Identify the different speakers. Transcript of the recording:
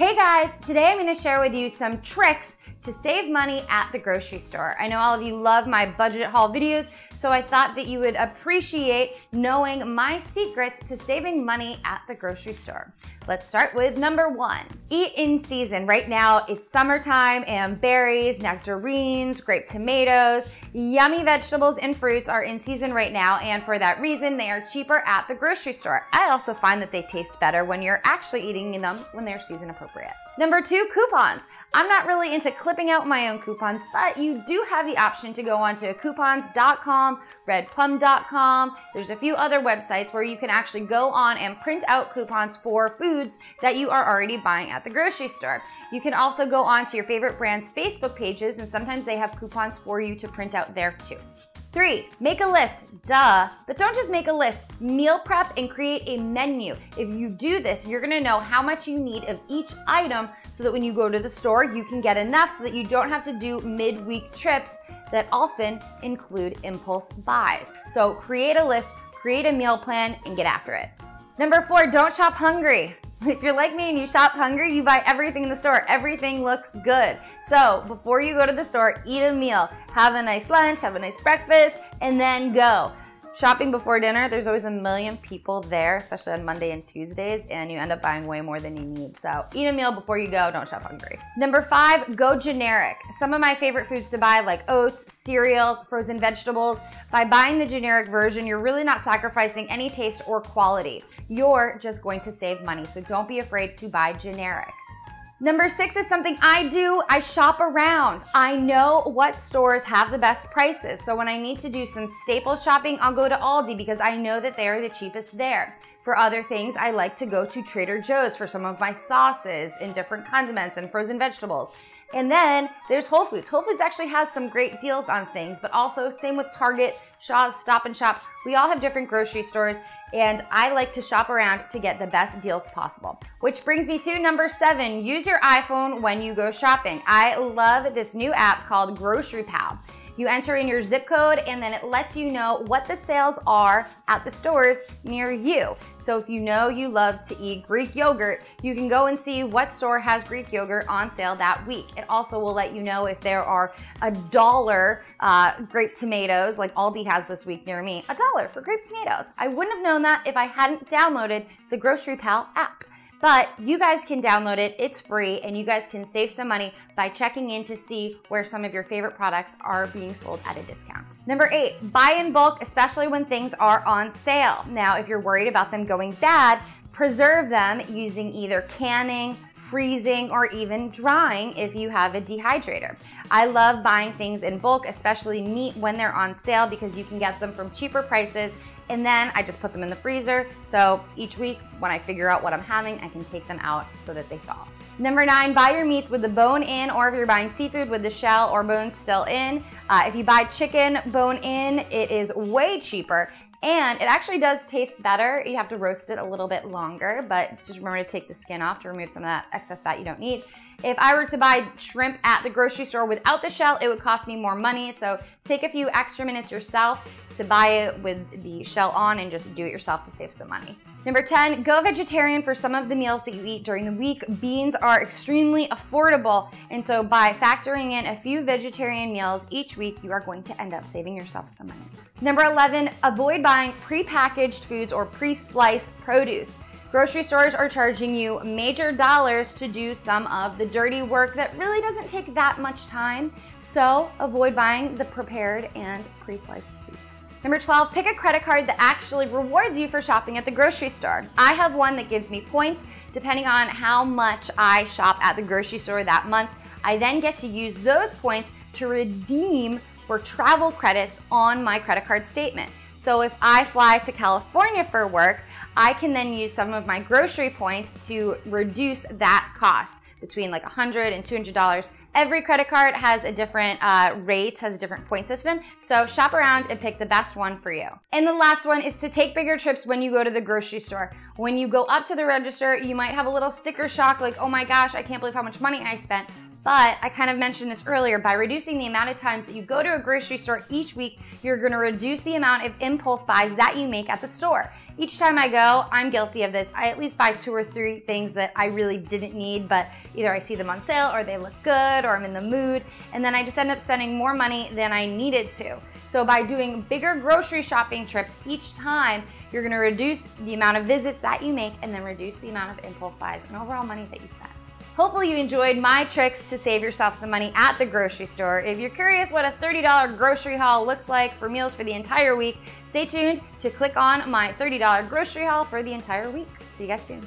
Speaker 1: Hey guys, today I'm going to share with you some tricks to save money at the grocery store. I know all of you love my budget haul videos, so I thought that you would appreciate knowing my secrets to saving money at the grocery store. Let's start with number 1. Eat in season. Right now it's summertime and berries, nectarines, grape tomatoes, yummy vegetables and fruits are in season right now, and for that reason they are cheaper at the grocery store. I also find that they taste better when you're actually eating them when they're season appropriate. Number 2, coupons. I'm not really into clipping out my own coupons, but you do have the option to go onto coupons.com, redplum.com. There's a few other websites where you can actually go on and print out coupons for foods that you are already buying at the grocery store. You can also go on to your favorite brand's Facebook pages, and sometimes they have coupons for you to print out there too. 3, make a list. Duh. But don't just make a list. Meal prep and create a menu. If you do this, you're gonna know how much you need of each item so that when you go to the store, you can get enough so that you don't have to do midweek trips that often include impulse buys. So create a list, create a meal plan, and get after it. Number 4, don't shop hungry. If you're like me and you shop hungry, you buy everything in the store. Everything looks good. So before you go to the store, eat a meal. Have a nice lunch, have a nice breakfast, and then go. Shopping before dinner, there's always a million people there, especially on Monday and Tuesdays, and you end up buying way more than you need. So eat a meal before you go, don't shop hungry. Number 5, go generic. Some of my favorite foods to buy, like oats, cereals, frozen vegetables. By buying the generic version, you're really not sacrificing any taste or quality. You're just going to save money, so don't be afraid to buy generic. Number 6 is something I do. I shop around. I know what stores have the best prices. So when I need to do some staple shopping, I'll go to Aldi because I know that they are the cheapest there. For other things, I like to go to Trader Joe's for some of my sauces and different condiments and frozen vegetables. And then there's Whole Foods. Whole Foods actually has some great deals on things, but also same with Target, Shaw's, Stop and Shop. We all have different grocery stores, and I like to shop around to get the best deals possible. Which brings me to number 7, use your iPhone when you go shopping. I love this new app called Grocery Pal. You enter in your zip code and then it lets you know what the sales are at the stores near you. So if you know you love to eat Greek yogurt, you can go and see what store has Greek yogurt on sale that week. It also will let you know if there are $1 grape tomatoes, like Aldi has this week near me. $1 for grape tomatoes. I wouldn't have known that if I hadn't downloaded the Grocery Pal app. But you guys can download it, it's free, and you guys can save some money by checking in to see where some of your favorite products are being sold at a discount. Number 8, buy in bulk, especially when things are on sale. Now, if you're worried about them going bad, preserve them using either canning, freezing, or even drying if you have a dehydrator. I love buying things in bulk, especially meat when they're on sale because you can get them from cheaper prices, and then I just put them in the freezer. So each week when I figure out what I'm having, I can take them out so that they thaw. Number 9, buy your meats with the bone in, or if you're buying seafood with the shell or bones still in. If you buy chicken bone in, it is way cheaper. And it actually does taste better. You have to roast it a little bit longer, but just remember to take the skin off to remove some of that excess fat you don't need. If I were to buy shrimp at the grocery store without the shell, it would cost me more money. So take a few extra minutes yourself to buy it with the shell on and just do it yourself to save some money. Number 10, go vegetarian for some of the meals that you eat during the week. Beans are extremely affordable, and so by factoring in a few vegetarian meals each week, you are going to end up saving yourself some money. Number 11, avoid buying prepackaged foods or pre-sliced produce. Grocery stores are charging you major dollars to do some of the dirty work that really doesn't take that much time, so avoid buying the prepared and pre-sliced foods. Number 12, pick a credit card that actually rewards you for shopping at the grocery store. I have one that gives me points depending on how much I shop at the grocery store that month. I then get to use those points to redeem for travel credits on my credit card statement. So if I fly to California for work, I can then use some of my grocery points to reduce that cost between like $100 and $200. Every credit card has a different rate, has a different point system, so shop around and pick the best one for you. And the last one is to take bigger trips when you go to the grocery store. When you go up to the register, you might have a little sticker shock like, oh my gosh, I can't believe how much money I spent. But I kind of mentioned this earlier, by reducing the amount of times that you go to a grocery store each week, you're gonna reduce the amount of impulse buys that you make at the store. Each time I go, I'm guilty of this. I at least buy 2 or 3 things that I really didn't need, but either I see them on sale or they look good or I'm in the mood, and then I just end up spending more money than I needed to. So by doing bigger grocery shopping trips each time, you're gonna reduce the amount of visits that you make and then reduce the amount of impulse buys and overall money that you spend. Hopefully you enjoyed my tricks to save yourself some money at the grocery store. If you're curious what a $30 grocery haul looks like for meals for the entire week, stay tuned to click on my $30 grocery haul for the entire week. See you guys soon.